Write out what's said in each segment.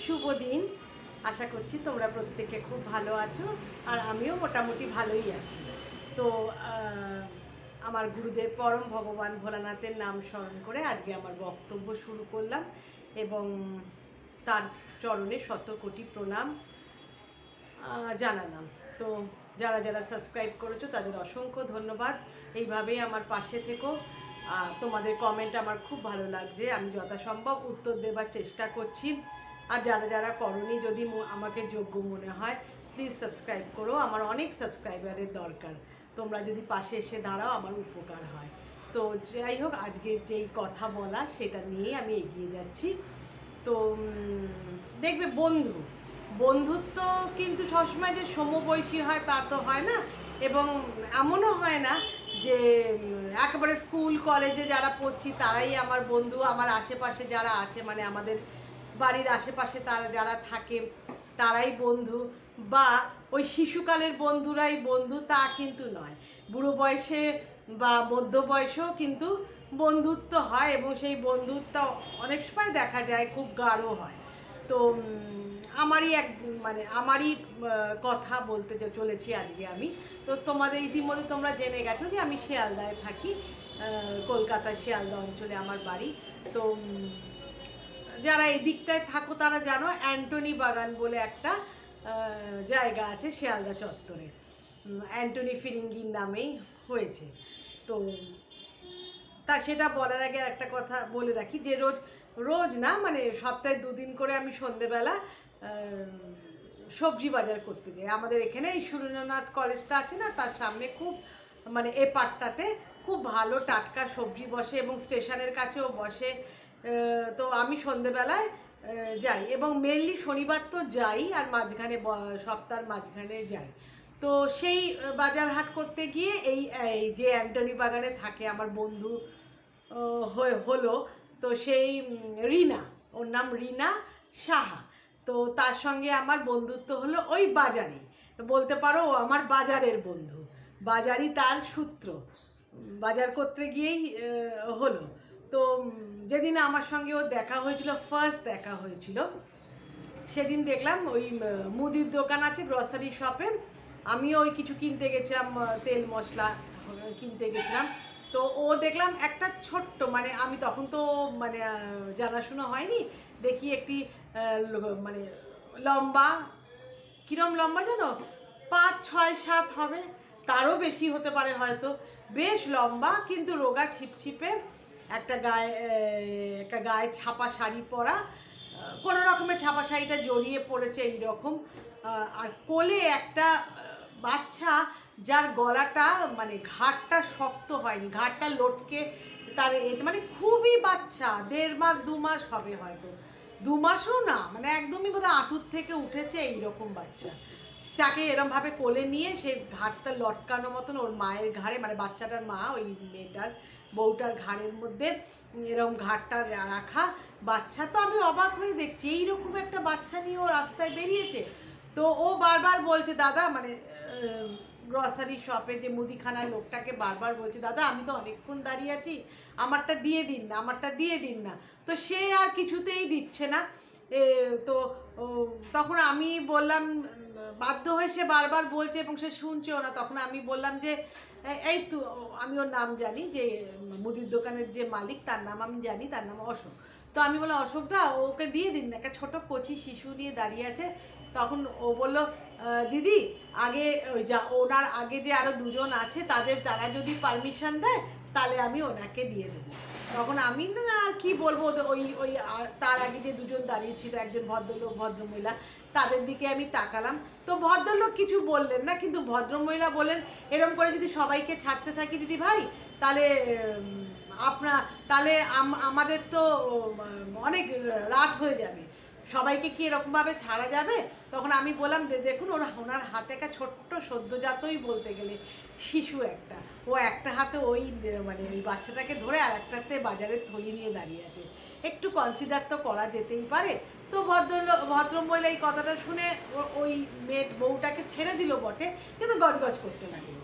শুভ দিন। আশা করছি তোমরা প্রত্যেকে খুব ভালো আছো, আর আমিও মোটামুটি ভালোই আছি। তো আমার গুরুদেব পরম ভগবান ভোলানাথের নাম স্মরণ করে আজকে আমার বক্তব্য শুরু করলাম, এবং তার চরণে শত কোটি প্রণাম জানালাম। তো যারা যারা সাবস্ক্রাইব করেছো তাদের অসংখ্য ধন্যবাদ। এইভাবেই আমার পাশে থেকো। তোমাদের কমেন্ট আমার খুব ভালো লাগছে, আমি যথাসম্ভব উত্তর দেবার চেষ্টা করছি। আর যারা যারা করনি, যদি আমাকে যোগ্য মনে হয় প্লিজ সাবস্ক্রাইব করো। আমার অনেক সাবস্ক্রাইবারের দরকার, তোমরা যদি পাশে এসে দাঁড়াও আমার উপকার হয়। তো যাই হোক, আজকে যেই কথা বলা সেটা নিয়েই আমি এগিয়ে যাচ্ছি। তো দেখবে, বন্ধুত্ব কিন্তু সবসময় যে সমবয়সী হয় তা তো হয় না, এবং এমনও হয় না যে একেবারে স্কুল কলেজে যারা পড়ছি তারাই আমার বন্ধু। আমার আশেপাশে যারা আছে, মানে আমাদের বাড়ির আশেপাশে তারা যারা থাকে তারাই বন্ধু, বা ওই শিশুকালের বন্ধুরাই বন্ধু তা কিন্তু নয়। বুড়ো বয়সে বা মধ্য বয়সেও কিন্তু বন্ধুত্ব হয়, এবং সেই বন্ধুত্ব অনেক সময় দেখা যায় খুব গাঢ় হয়। তো আমারই কথা বলতে চলেছি আজকে আমি। তো তোমাদের ইতিমধ্যে তোমরা জেনে গেছো যে আমি শিয়ালদায় থাকি, কলকাতার শিয়ালদা অঞ্চলে আমার বাড়ি। তো যারা এই দিকটায় থাকো তারা জানো, অ্যান্টনি বাগান বলে একটা জায়গা আছে শিয়ালদা চত্বরে, অ্যান্টনি ফিরিঙ্গির নামেই হয়েছে। তো সেটা বলার আগে একটা কথা বলে রাখি, যে রোজ না, মানে সপ্তাহে 2 দিন করে আমি সন্ধেবেলা সবজি বাজার করতে যাই। আমাদের এখানে এই সুরেন্দ্রনাথ কলেজটা আছে না, তার সামনে খুব, মানে এ পাটটাতে খুব ভালো টাটকা সবজি বসে, এবং স্টেশনের কাছেও বসে। তো আমি সন্ধেবেলায় যাই, এবং মেনলি শনিবার তো যাই, আর মাঝখানে সপ্তাহের মাঝখানে যাই। তো সেই বাজার হাট করতে গিয়ে এই যে অ্যান্টনি বাগানে থাকে আমার বন্ধু হলো, তো সেই রিনা, ওর নাম রিনা সাহা। তো তার সঙ্গে আমার বন্ধুত্ব হলো ওই বাজারে, বলতে পারো ও আমার বাজারের বন্ধু, বাজারই তার সূত্র, বাজার করতে গিয়েই হলো। তো যেদিন আমার সঙ্গে ও দেখা হয়েছিল, ফার্স্ট দেখা হয়েছিল, সেদিন দেখলাম ওই মুদির দোকান আছে, গ্রসারি শপে, আমিও ওই কিছু কিনতে গেছিলাম, তেল মশলা কিনতে গেছিলাম। তো ও দেখলাম একটা ছোট্ট, মানে আমি তখন তো মানে জানাশোনা হয়নি, দেখি একটি মানে লম্বা, কিরম লম্বা জানো, 5, 6, 7 হবে, তারও বেশি হতে পারে হয়তো, বেশ লম্বা কিন্তু রোগা ছিপছিপে, একটা গায়ে ছাপা শাড়ি পরা, কোনো রকমের ছাপা শাড়িটা জড়িয়ে পড়েছে এইরকম, আর কোলে একটা বাচ্চা, যার গলাটা, মানে ঘাড়টা শক্ত হয়নি, ঘাড়টা লটকে, তার মানে খুবই বাচ্চা, 1.5 মাস 2 মাস হবে হয়তো, 2 মাসও না, মানে একদমই বোধহয় আঁটুর থেকে উঠেছে এইরকম বাচ্চা। তাকে এরমভাবে কোলে নিয়ে সে ঘাড়টা লটকানো মতন ওর মায়ের ঘাড়ে, মানে বাচ্চাটার মা ওই মেয়েটার বউটার ঘাড়ের মধ্যে এরকম ঘাড়টা রাখা বাচ্চা। তো আমি অবাক হয়ে দেখছি এইরকম একটা বাচ্চা নিয়ে ও রাস্তায় বেরিয়েছে। তো ও বারবার বলছে, দাদা, মানে গ্রসারি শপে যে মুদিখানার লোকটাকে বারবার বলছে, দাদা আমি তো অনেকক্ষণ দাঁড়িয়ে আছি, আমারটা দিয়ে দিন না, আমারটা দিয়ে দিন না। তো সে আর কিছুতেই দিচ্ছে না। তো তখন আমি বললাম, বাধ্য হয়ে সে বারবার বলছে এবং সে শুনছেও না, তখন আমি বললাম যে এই তো, আমি ওর নাম জানি, যে মুদির দোকানের যে মালিক তার নাম আমি জানি, তার নাম অশোক। তো আমি বললাম, অশোকদা ওকে দিয়ে দিন না, একটা ছোটো কচি শিশু নিয়ে দাঁড়িয়ে আছে। তখন ও বলল, দিদি আগে ওই ওনার আগে যে আরও 2জন আছে, তারা যদি পারমিশন দেয় তাহলে আমি ওনাকে দিয়ে দেবো। তখন আমি না আর কি বলবো, ওই ওই তার আগে যে 2জন দাঁড়িয়ে ছিল, একজন ভদ্রলোক ভদ্রমহিলা, তাদের দিকে আমি তাকালাম। তো ভদ্রলোক কিছু বললেন না, কিন্তু ভদ্রমহিলা বললেন, এরম করে যদি সবাইকে ছাড়তে থাকি দিদি ভাই, তাহলে তাহলে আমাদের তো অনেক রাত হয়ে যাবে, সবাইকে কি এরকমভাবে ছাড়া যাবে? তখন আমি বললাম, দেখুন ওনার হাতে একটা ছোট্ট সদ্যজাতই বলতে গেলে শিশু একটা, ও একটা হাতে ওই মানে ওই বাচ্চাটাকে ধরে, আর একটাতে বাজারের থলি নিয়ে দাঁড়িয়ে আছে, একটু কনসিডার তো করা যেতেই পারে। তো ভদ্রমহিলা এই কথাটা শুনে ওই বউটাকে ছেড়ে দিল বটে, কিন্তু গজগজ করতে লাগলো।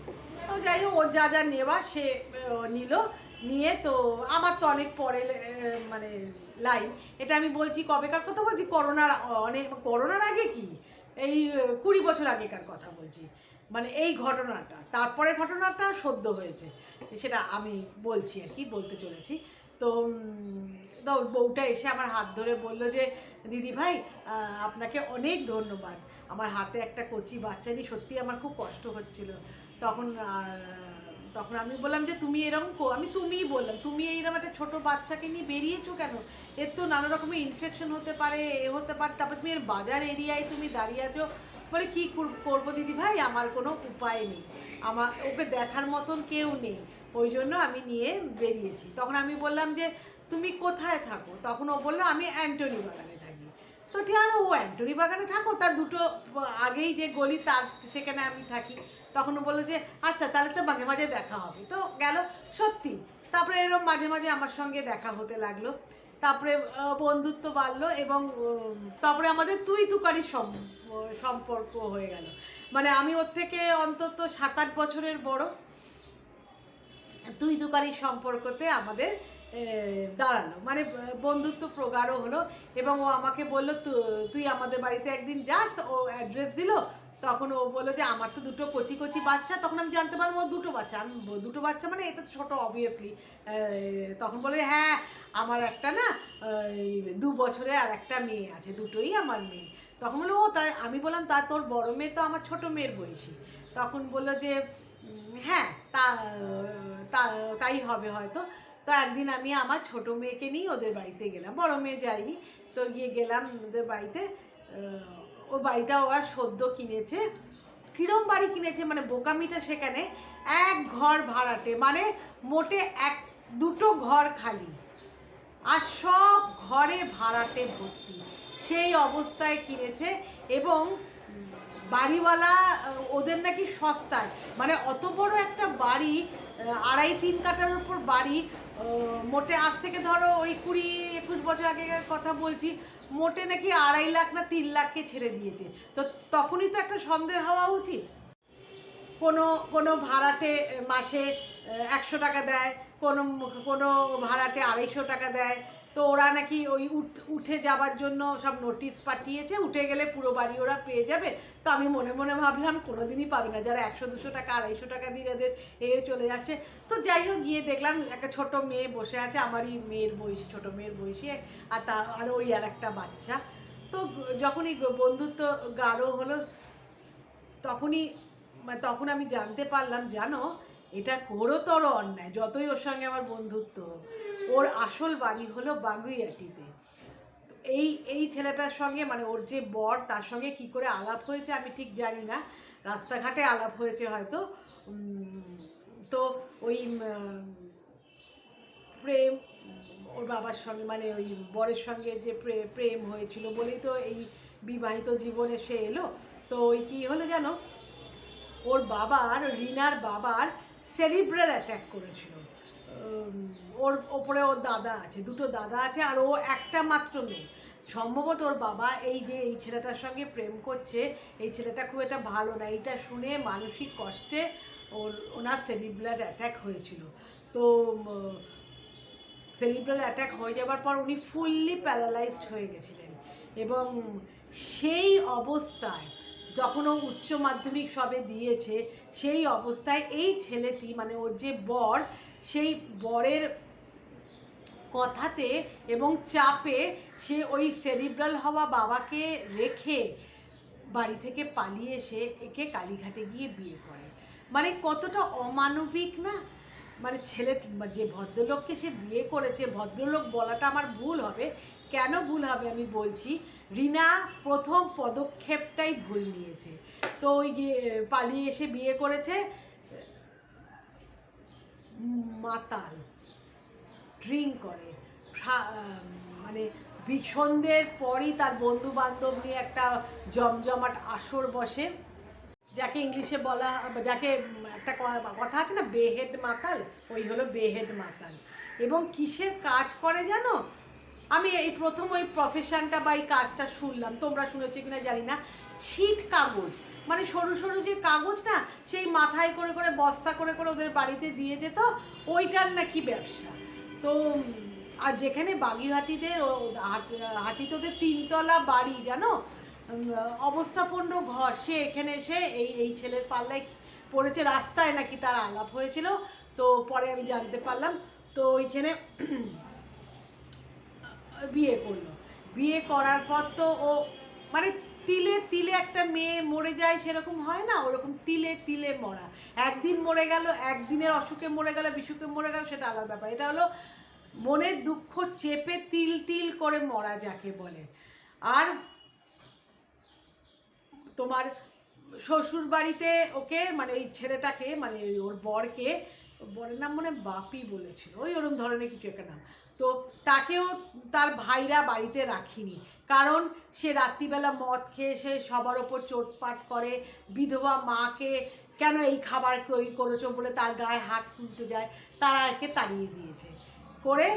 তো যাই হোক, ওর যা যা নেওয়া সে নিল, নিয়ে তো আমার তো অনেক পরে মানে লাইন, এটা আমি বলছি কবেকার কথা বলছি, করোনার আগে কি এই 20 বছর আগেকার কথা বলছি, মানে এই ঘটনাটা, তারপরে ঘটনাটা সদ্য হয়েছে, সেটা আমি বলছি আর কি, বলতে চলেছি। তো তো বউটা এসে আমার হাত ধরে বলল যে দিদি ভাই আপনাকে অনেক ধন্যবাদ, আমার হাতে একটা কচি বাচ্চা নিয়ে সত্যি আমার খুব কষ্ট হচ্ছিল। তখন তখন আমি বললাম যে তুমি এরকম, আমি তুমিই বললাম, তুমি এইরকম একটা ছোটো বাচ্চাকে নিয়ে বেরিয়েছো কেন, এর তো নানা রকমের ইনফেকশন হতে পারে, এ হতে পারে, তারপর তুমি এর বাজার এরিয়ায় তুমি দাঁড়িয়ে আছো। বলে কী করবো দিদি ভাই, আমার কোনো উপায় নেই, আমার ওকে দেখার মতন কেউ নেই, ওই জন্য আমি নিয়ে বেরিয়েছি। তখন আমি বললাম যে তুমি কোথায় থাকো, তখন ও বললো আমি অ্যান্টনি বাগানে থাকি। তো ঠিক আছে, ও অ্যান্টনি বাগানে থাকো, তার দুটো আগেই যে গলি তার সেখানে আমি থাকি। তখন ও বললো যে আচ্ছা তাহলে তো মাঝে মাঝে দেখা হবে, তো গেল সত্যি। তারপরে এরকম মাঝে মাঝে আমার সঙ্গে দেখা হতে লাগলো, তারপরে বন্ধুত্ব বাড়লো, এবং তারপরে আমাদের তুই তুকারি সম্পর্ক হয়ে গেল। মানে আমি ওর থেকে অন্তত 7-8 বছরের বড়, তুই তুকারির সম্পর্কতে আমাদের দাঁড়ালো, মানে বন্ধুত্ব প্রগাঢ় হলো। এবং ও আমাকে বললো তুই আমাদের বাড়িতে একদিন যাস, ও অ্যাড্রেস দিল। তখন ও বললো যে আমার তো দুটো কচি কচি বাচ্চা, তখন আমি জানতে পারবো ও দুটো বাচ্চা, আমি দুটো বাচ্চা মানে এটা ছোটো অবভিয়াসলি। তখন বলে হ্যাঁ আমার একটা না 2 বছরে আর একটা মেয়ে আছে, দুটোই আমার মেয়ে। তখন বললো ও তাই, আমি বললাম তা তোর বড় মেয়ে তো আমার ছোটো মেয়ের বয়সী। তখন বললো যে হ্যাঁ তাই হবে হয়তো। তো একদিন আমি আমার ছোটো মেয়েকে নিয়ে ওদের বাড়িতে গেলাম, বড় মেয়ে যায়নি, তো গিয়ে গেলাম ওদের বাড়িতে। ও বাড়িটা ওরা সদ্য কিনেছে, কিরম বাড়ি কিনেছে মানে বোকামিটা সেখানে, এক ঘর ভাড়াটে, মানে মোটে 1-2 ঘর খালি, আর সব ঘরে ভাড়াটে ভর্তি, সেই অবস্থায় কিনেছে। এবং বাড়িওয়ালা ওদের নাকি সস্তায়, মানে অত বড় একটা বাড়ি, 2.5-3 কাঠার উপর বাড়ি, মোটে আজ থেকে ধরো ওই 20-21 বছর আগেকার কথা বলছি, মোটে নাকি 2.5 লাখ না 3 লাখকে ছেড়ে দিয়েছে। তো তখনই তো একটা সন্দেহ হওয়া উচিত। কোনো কোনো ভাড়াটে মাসে 100 টাকা দেয়, কোনো কোনো ভাড়াটে 250 টাকা দেয়। তো ওরা নাকি ওই উঠে যাবার জন্য সব নোটিশ পাঠিয়েছে, উঠে গেলে পুরো বাড়ি ওরা পেয়ে যাবে। তো আমি মনে মনে ভাবলাম কোনো দিনই পাবে না, যারা 100-200 টাকা 250 টাকা দিয়ে যাদের চলে যাচ্ছে। তো যাই হোক, গিয়ে দেখলাম একটা ছোট মেয়ে বসে আছে, আমারই মেয়ের বয়সী, ছোটো মেয়ের বয়সী, আর ওই আর একটা বাচ্চা। তো যখনই বন্ধুত্ব গাঢ় হলো, তখন আমি জানতে পারলাম জানো এটা ঘোরতর অন্যায়, যতই ওর সঙ্গে আমার বন্ধুত্ব, ওর আসল বাড়ি হলো বাগুইআটিতে। এই ছেলেটার সঙ্গে, মানে ওর যে বর, তার সঙ্গে কি করে আলাপ হয়েছে আমি ঠিক জানি না, রাস্তাঘাটে আলাপ হয়েছে হয়তো। তো ওই প্রেম, ওর বাবার সঙ্গে মানে ওই বরের সঙ্গে যে প্রেম হয়েছিল বলেই তো এই বিবাহিত জীবনে সে এলো। তো ওই কী হলো জানো, ওর বাবার, রিনার বাবার সেরিব্রাল অ্যাটাক করেছিল। ওর ওপরে ওর দাদা আছে, 2টো দাদা আছে, আর ও একটা মাত্র মেয়ে। সম্ভবত ওর বাবা এই ছেলেটার সঙ্গে প্রেম করছে, এই ছেলেটা খুব একটা ভালো না, এইটা শুনে মানসিক কষ্টে ওনার সেরিব্রাল অ্যাটাক হয়েছিল। তো সেরিব্রাল অ্যাটাক হয়ে যাবার পর উনি ফুললি প্যারালাইজড হয়ে গেছিলেন। এবং সেই অবস্থায় যখন ও উচ্চ মাধ্যমিক সবে দিয়েছে, সেই অবস্থায় এই ছেলেটি, মানে ওর যে বর, সেই বরের কথাতে এবং চাপে সে ওই সেরিব্রাল হওয়া বাবাকে রেখে বাড়ি থেকে পালিয়ে এসে একে কালীঘাটে গিয়ে বিয়ে করে। মানে কতটা অমানবিক না, মানে ছেলে যে ভদ্রলোককে সে বিয়ে করেছে, ভদ্রলোক বলাটা আমার ভুল হবে, কেন ভুল হবে আমি বলছি, রিনা প্রথম পদক্ষেপটাই ভুল নিয়েছে। তো ওই পালিয়ে এসে বিয়ে করেছে মাতাল, ড্রিঙ্ক করে, মানে সন্ধ্যের পরই তার বন্ধু বান্ধব নিয়ে একটা জমজমাট আসর বসে, যাকে ইংলিশে বলা, যাকে একটা কথা আছে না বেহেড মাতাল, ওই হলো বেহেড মাতাল। এবং কিসের কাজ করে জানো, আমি এই প্রথম ওই প্রফেশনটা বা এই কাজটা শুনলাম, তোমরা শুনেছো কিনা জানি না, ছিট কাগজ, মানে সরু সরু যে কাগজ না, সেই মাথায় করে করে বস্তা করে করে ওদের বাড়িতে দিয়ে যেত, ওইটার নাকি ব্যবসা। তো আর যেখানে বাগিহাটিদের হাটিতে ওদের 3তলা বাড়ি জানো, অবস্থাপন্ন ঘর, সে এখানে এসে এই ছেলের পাল্লায় পড়েছে, রাস্তায় নাকি তার আলাপ হয়েছিল, তো পরে আমি জানতে পারলাম। তো ওইখানে বিয়ে করলো, বিয়ে করার পর তো ও মানে তিলে তিলে একটা মেয়ে মরে যায় সেরকম হয় না, ওরকম তিলে তিলে মরা, একদিন মরে গেল, একদিনের অসুখে মরে গেল, বিসুখে মরে গেল, সেটা আলাদা ব্যাপার। এটা হলো মনের দুঃখ চেপে তিল তিল করে মরা যাকে বলে। আর তোমার শ্বশুর বাড়িতে ওকে মানে ওই ছেলেটাকে মানে ওর বরকে, বরের নাম মনে বাপি বলেছিল, ওই ওরম ধরনের কিছু একটা নাম, তো তাকেও তার ভাইরা বাড়িতে রাখিনি, কারণ সে রাত্রিবেলা মদ খেয়ে সে সবার ওপর চোটপাট করে, বিধবা মাকে কেন এই খাবার তৈরি করেছো বলে তার গায়ে হাত তুলতে যায়, তারা একে তাড়িয়ে দিয়েছে করে।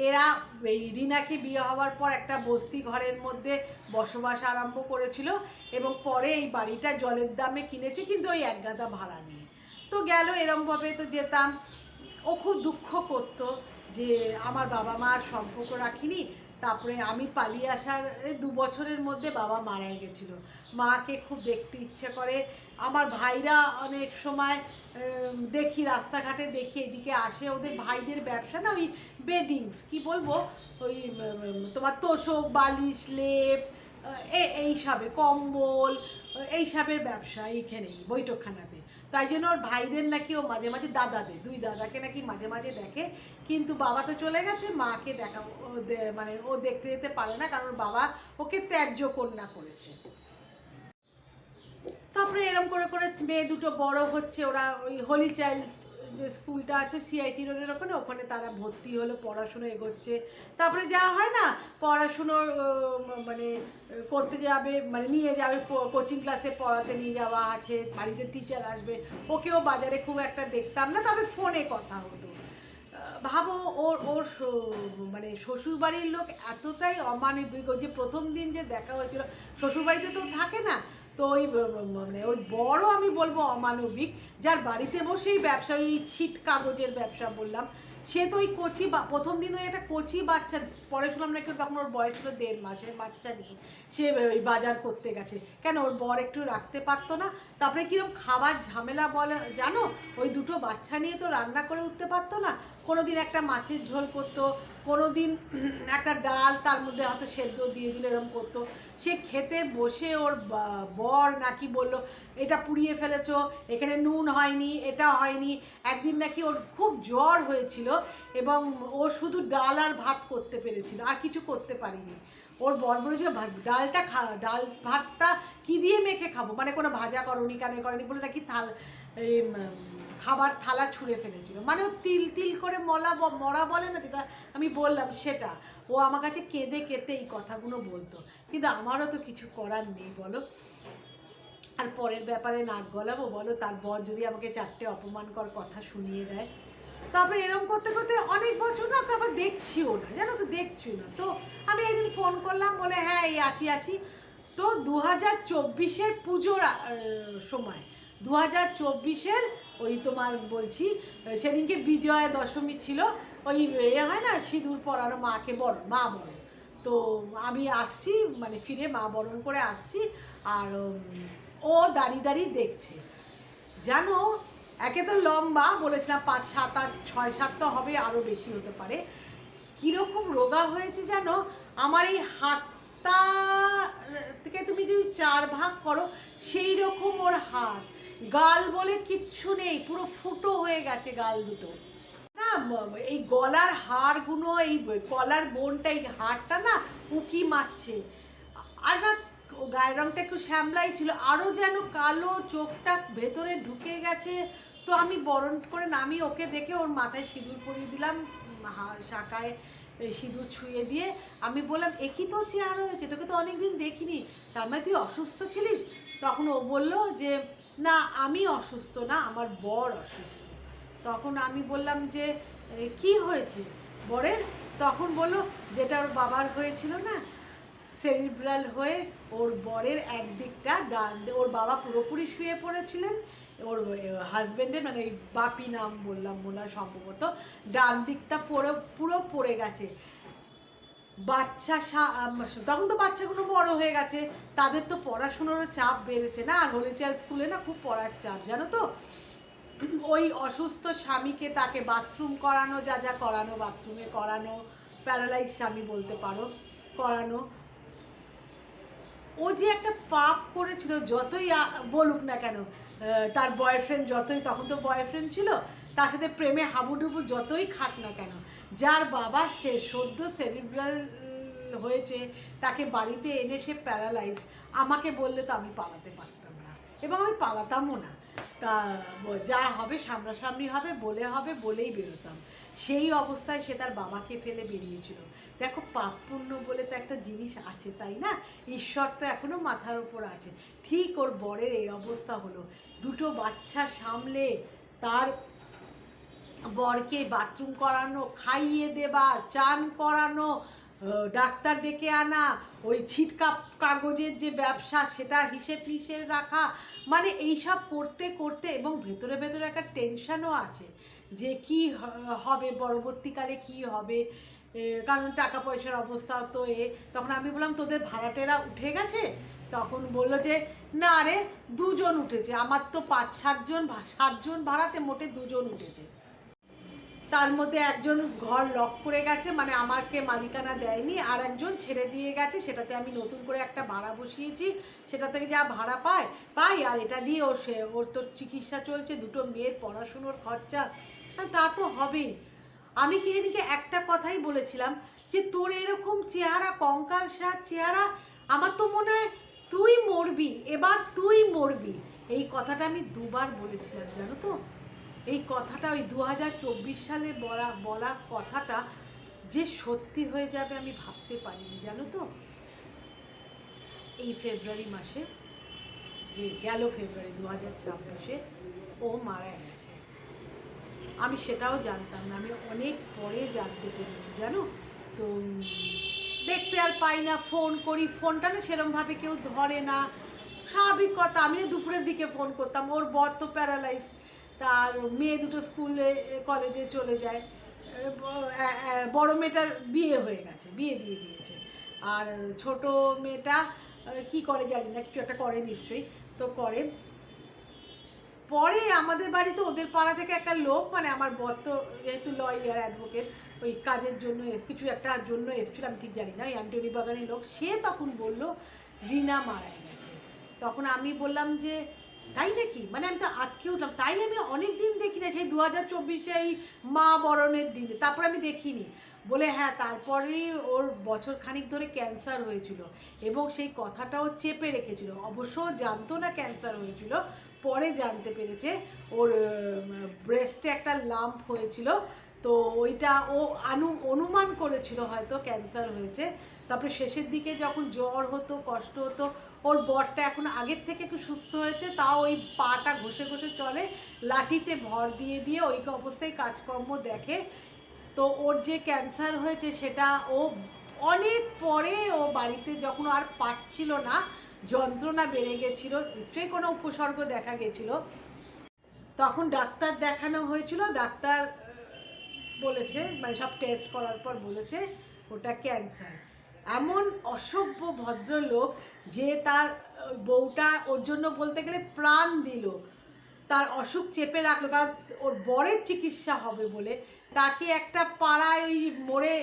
এরা এই রিনাকে বিয়ে হওয়ার পর একটা বস্তি ঘরের মধ্যে বসবাস আরম্ভ করেছিল, এবং পরে এই বাড়িটা জলের দামে কিনেছে, কিন্তু ওই এক গাদা ভাড়া নিয়ে। তো গেল এরমভাবে, তো যেতাম, ও খুব দুঃখ করতো যে আমার বাবা মা আর সম্পর্ক রাখিনি। তারপরে আমি পালিয়ে আসার 2 বছরের মধ্যে বাবা মারা গেছিলো, মাকে খুব দেখতে ইচ্ছে করে। আমার ভাইরা অনেক সময় দেখি রাস্তাঘাটে দেখি এদিকে আসে, ওদের ভাইদের ব্যবসা না ওই বেডিংস, কি বলবো, ওই তোমার তোষক বালিশ লেপ এইসবের কম্বল, এইসবের ব্যবসা এইখানেই বৈঠকখানাতে। তাই জন্য ওর ভাইদের নাকি ও মাঝে মাঝে দাদাদের 2 দাদাকে নাকি মাঝে মাঝে দেখে, কিন্তু বাবা তো চলে গেছে, মাকে দেখা মানে ও দেখতে যেতে পারে না, কারণ বাবা ওকে ত্যায্য কন্যা করেছে। তারপরে এরম করে করে মেয়ে দুটো বড় হচ্ছে, ওরা ওই হোলি চাইল্ড যে স্কুলটা আছে সিআইটি রোডের ওখানে, ওখানে তারা ভর্তি হলো, পড়াশুনো এগোচ্ছে। তারপরে যাওয়া হয় না, পড়াশুনো মানে করতে যাবে, মানে নিয়ে যাবে কোচিং ক্লাসে পড়াতে নিয়ে যাওয়া আছে, বাড়িতে টিচার আসবে, ওকেও বাজারে খুব একটা দেখতাম না, তবে ফোনে কথা হতো। ভাবো ওর ওর মানে শ্বশুরবাড়ির লোক এতটাই অমানবিক, যে প্রথম দিন যে দেখা হয়েছিল, শ্বশুরবাড়িতে তো থাকে না, তো ওই মানে ওর বড় আমি বলবো অমানবিক, যার বাড়িতে বসেই ব্যবসা, ওই ছিট কাগজের ব্যবসা বললাম, সে তো ওই কচি প্রথম দিন ওই একটা কচি বাচ্চা, পরে শুনলাম নাকি তখন ওর বয়স ছিল 1.5 মাসের বাচ্চা নিয়ে সে ওই বাজার করতে গেছে, কেন ওর বর একটু রাখতে পারতো না। তারপরে কিরকম খাবার ঝামেলা বলে জানো, ওই দুটো বাচ্চা নিয়ে তো রান্না করে উঠতে পারতো না, কোনো দিন একটা মাছের ঝোল করতো, কোনো দিন একটা ডাল তার মধ্যে হয়তো সেদ্ধ দিয়ে দিলে এরকম করতো। সে খেতে বসে ওর বর নাকি বলল এটা পুড়িয়ে ফেলেছো, এখানে নুন হয়নি, এটা হয়নি। একদিন নাকি ওর খুব জ্বর হয়েছিল এবং ও শুধু ডাল আর ভাত করতে পেরেছিল, আর কিছু করতে পারিনি। ওর বর বলেছিল ডালটা ডাল ভাতটা কী দিয়ে মেখে খাবো, মানে কোনো ভাজা করনি কেন করেনি বলে নাকি খাবার থালা ছুঁড়ে ফেলেছিল, মানে ও তিল তিল করে মরা বলে না যেটা আমি বললাম সেটা। ও আমার কাছে কেঁদে কেঁদে এই কথাগুলো বলতো, কিন্তু আমারও তো কিছু করার নেই বলো, আর পরের ব্যাপারে নাক গলাবো বলো, তার বর যদি আমাকে 4টে অপমানকর কথা শুনিয়ে দেয়। তারপরে এরকম করতে করতে অনেক বছর না, ওকে আবার দেখছিও না, জানো তো, দেখছিও না। তো আমি একদিন ফোন করলাম, বলে হ্যাঁ এই আছি। তো 2024-এর পুজোর সময়, 2024-এর ওই তোমার বলছি, সেদিনকে বিজয়া দশমী ছিল, ওই হয় না সিঁদুর পরানো মাকে মা বরণ, তো আমি আসছি মানে ফিরে মা বরণ করে আসছি, আর ও দাঁড়িয়ে দাঁড়িয়ে দেখছে, জানো, একে তো লম্বা, বলেছিলাম 5, 7, 8, 6, 7 তো হবে, আরও বেশি হতে পারে, কীরকম রোগা হয়েছে জানো, আমার এই হাতটা থেকে তুমি যদি 4 ভাগ করো সেই রকম ওর হাত, গাল বলে কিচ্ছু নেই, পুরো ফুটো হয়ে গেছে গাল দুটো না, এই গলার হাড়গুলো, এই কলার বোনটা, এই হাড়টা না উকি মারছে, আর না গায়ের রঙটা একটু শ্যামলাই ছিল, আরও যেন কালো, চোখটা ভেতরে ঢুকে গেছে। তো আমি বরণ করে নামি, ওকে দেখে ওর মাথায় সিঁদুর পরিয়ে দিলাম, শাখায় সিঁদুর ছুঁয়ে দিয়ে আমি বললাম একই তো চেয়ার হয়েছে, তোকে তো অনেকদিন দেখিনি, তার মানে তুই অসুস্থ ছিলিস? তখন ও বলল যে না আমি অসুস্থ না, আমার বর অসুস্থ। তখন আমি বললাম যে কি হয়েছে বরের? তখন বললো যেটা ওর বাবার হয়েছিল না, সেরিব্রাল হয়ে ওর বরের একদিকটা ডান, ওর বাবা পুরোপুরি শুয়ে পড়েছিলেন, ওর হাজব্যান্ডের মানে ওই বাপি নাম বললাম মনে হয় সম্ভবত, ডান দিকটা পুরো পড়ে গেছে। বাচ্চা তখন তো বাচ্চাগুলো বড় হয়ে গেছে, তাদের তো পড়াশুনোরও চাপ বেড়েছে না, আর হোলি চাইল্ড স্কুলে না খুব পড়ার চাপ জানো তো। ওই অসুস্থ স্বামীকে তাকে বাথরুম করানো, যা যা করানো বাথরুমে করানো, প্যারালাইজ স্বামী বলতে পারো, করানো। ও যে একটা পাপ করেছিল, যতই বলুক না কেন তার বয়ফ্রেন্ড, যতই তখন তো বয়ফ্রেন্ড ছিল, তার সাথে প্রেমে হাবুডুবু যতই খাক না কেন, যার বাবা সে সদ্য সেরিব্রাল হয়েছে, তাকে বাড়িতে এনে সে প্যারালাইজ, আমাকে বললে তো আমি পালাতে পারতাম না, এবং আমি পালাতামও না। তা যা হবে সামনাসামনি হবে, বলেই বেরোতাম। সেই অবস্থায় সে তার বাবাকে ফেলে বেরিয়েছিল। দেখো পাপ পুণ্য বলে তো একটা জিনিস আছে, তাই না? ঈশ্বর তো এখনো মাথার ওপর আছে। ঠিক ওর বরের এই অবস্থা হলো, দুটো বাচ্চা সামলে তার বরকে বাথরুম করানো, খাইয়ে দেবা, চান করানো, ডাক্তার ডেকে আনা, ওই ছিটকা কাগজের যে ব্যবসা সেটা হিসেব রাখা, মানে এইসব করতে করতে, এবং ভেতরে ভেতরে একটা টেনশনও আছে যে কি হবে পরবর্তীকালে, কি হবে, কারণ টাকা পয়সার অবস্থা তো তখন আমি বললাম তোদের ভাড়াটেরা উঠে গেছে? তখন বললো যে না রে, 2 জন উঠেছে, আমার তো 7 জন ভাড়াটে, মোটে 2 জন উঠেছে। তার মধ্যে একজন ঘর লক করে গেছে, মানে আমাকে মালিকানা দেয়নি, আর একজন ছেড়ে দিয়ে গেছে, সেটাতে আমি নতুন করে একটা ভাড়া বসিয়েছি, সেটা থেকে যা ভাড়া পাই আর এটা দিয়ে ওর তো চিকিৎসা চলছে, 2টো মেয়ের পড়াশুনোর খরচা, তা তো হবেই। আমি কি এদিকে একটা কথাই বলেছিলাম যে তোর এরকম চেহারা, কঙ্কাল সার চেহারা, আমার তো মনে হয় তুই মরবি, এবার তুই মরবি। এই কথাটা আমি 2বার বলেছিলাম জানো তো। এই কথাটা ওই 2024 সালে বলা কথাটা যে সত্যি হয়ে যাবে আমি ভাবতে পারিনি জানো তো। এই ফেব্রুয়ারি মাসে, যে গেল ফেব্রুয়ারি 2026-এ ও মারা গেছে। আমি সেটাও জানতাম না, আমি অনেক পরে জানতে পেরেছি জানো তো। দেখতে আর পাই না, ফোন করি, ফোনটা না সেরমভাবে কেউ ধরে না, স্বাভাবিক কথা। আমি দুপুরের দিকে ফোন করতাম, ওর বর তো প্যারালাইজড, তার মেয়ে 2টো স্কুলে কলেজে চলে যায়, বড় মেয়েটার বিয়ে হয়ে গেছে, বিয়ে দিয়ে দিয়েছে, আর ছোট মেয়েটা কি করে জানি না, কিছু একটা করে নিশ্চয়ই, তো করে। পরে আমাদের বাড়িতে ওদের পাড়া থেকে একটা লোক, মানে আমার বর তো যেহেতু লয়ার অ্যাডভোকেট, ওই কাজের জন্য কিছু একটা জন্য এসেছিল, আমি ঠিক জানি না, ওই অ্যান্টনি বাগানের লোক, সে তখন বলল রিনা মারা গেছে। তখন আমি বললাম যে তাই নাকি, মানে আমি তো আজকে উঠলাম, তাই আমি অনেক দিন দেখি না, সেই 2024-এ এই মা বরণের দিনে, তারপর আমি দেখিনি। বলে হ্যাঁ, তারপরেই ওর বছর খানিক ধরে ক্যান্সার হয়েছিল, এবং সেই কথাটাও চেপে রেখেছিল, অবশ্য জানতো না ক্যান্সার হয়েছিল, পরে জানতে পেরেছে। ওর ব্রেস্টে একটা লাম্প হয়েছিল, তো ওইটা ও অনুমান করেছিল হয়তো ক্যান্সার হয়েছে। তারপরে শেষের দিকে যখন জ্বর হতো, কষ্ট হতো, ওর বরটা এখন আগের থেকে একটু সুস্থ হয়েছে, তাও ওই পাটা ঘষে ঘষে চলে, লাঠিতে ভর দিয়ে দিয়ে ওই অবস্থায় কাজকর্ম দেখে। তো ওর যে ক্যান্সার হয়েছে সেটা ও অনেক পরে, ও বাড়িতে যখন আর পাচ্ছিল না, যন্ত্রণা বেড়ে গেছিলো, নিশ্চয়ই কোনো উপসর্গ দেখা গেছিলো, তখন ডাক্তার দেখানো হয়েছিল। ডাক্তার বলেছে, মানে সব টেস্ট করার পর বলেছে ওটা ক্যান্সার। এমন অসভ্য ভদ্রলোক যে তার বউটা ওর জন্য বলতে গেলে প্রাণ দিল, তার অসুখ চেপে রাখলো, কারণ ওর বরের চিকিৎসা হবে বলে তাকে একটা পাড়ায়, ওই মোড়ে,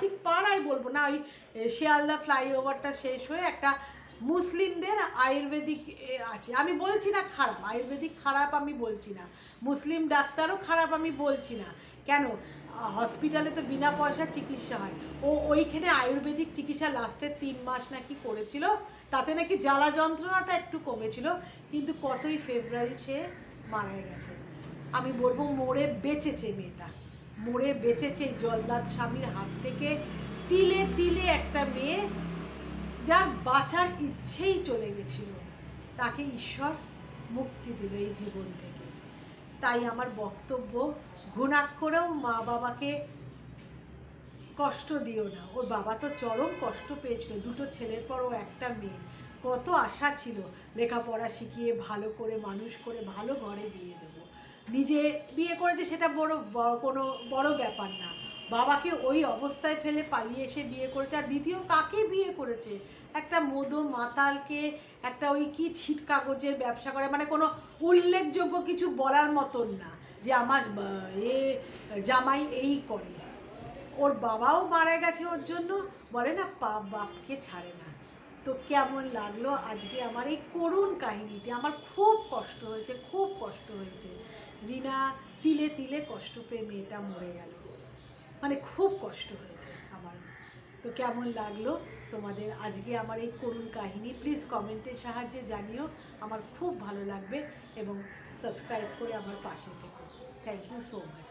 ঠিক পাড়ায় বলবো না, ওই শিয়ালদা ফ্লাইওভারটা শেষ হয়ে একটা মুসলিমদের আয়ুর্বেদিক আছে, আমি বলছি না খারাপ, আয়ুর্বেদিক খারাপ আমি বলছি না, মুসলিম ডাক্তারও খারাপ আমি বলছি না, কেন হসপিটালে তো বিনা পয়সার চিকিৎসা হয়, ও ওইখানে আয়ুর্বেদিক চিকিৎসা লাস্টের 3 মাস নাকি করেছিল, তাতে নাকি জ্বালা যন্ত্রণাটা একটু কমেছিল, কিন্তু কতই ফেব্রুয়ারি সে মারা গেছে। আমি বলবো মরে বেঁচেছে মেয়েটা, মরে বেঁচেছে জল্লাদ স্বামীর হাত থেকে, তিলে তিলে একটা মেয়ে যার বাঁচার ইচ্ছেই চলে গেছিল, তাকে ঈশ্বর মুক্তি দিল এই জীবন থেকে। তাই আমার বক্তব্য, ঘুণাক্ষরেও মা বাবাকে কষ্ট দিও না। ওর বাবা তো চরম কষ্ট পেয়েছিল, দুটো ছেলের পর ও একটা মেয়ে, কত আশা ছিল লেখাপড়া শিখিয়ে ভালো করে মানুষ করে ভালো ঘরে বিয়ে দেবো। নিজে বিয়ে করেছে সেটা কোনো বড় ব্যাপার না, বাবাকে ওই অবস্থায় ফেলে পালিয়ে এসে বিয়ে করেছে। আর দ্বিতীয় কাকে বিয়ে করেছে? একটা মদো মাতালকে, একটা ওই কি ছিট কাগজের ব্যবসা করে, মানে কোনো উল্লেখযোগ্য কিছু বলার মতন না যে আমার জামাই এই করে। ওর বাবাও মারা গেছে ওর জন্য, বলে না পাপ বাপকে ছাড়ে না। তো কেমন লাগলো আজকে আমার এই করুণ কাহিনীটি? আমার খুব কষ্ট হয়েছে, খুব কষ্ট হয়েছে। রিনা তিলে তিলে কষ্ট পেয়ে মেয়েটা মরে গেল, মানে খুব কষ্ট হয়েছে আমার। তো কেমন লাগলো তোমাদের আজকে আমার এই করুণ কাহিনী? প্লিজ কমেন্টের সাহায্যে জানিও, আমার খুব ভালো লাগবে। এবং সাবস্ক্রাইব করে আমার পাশে থেকো। Thank you so much.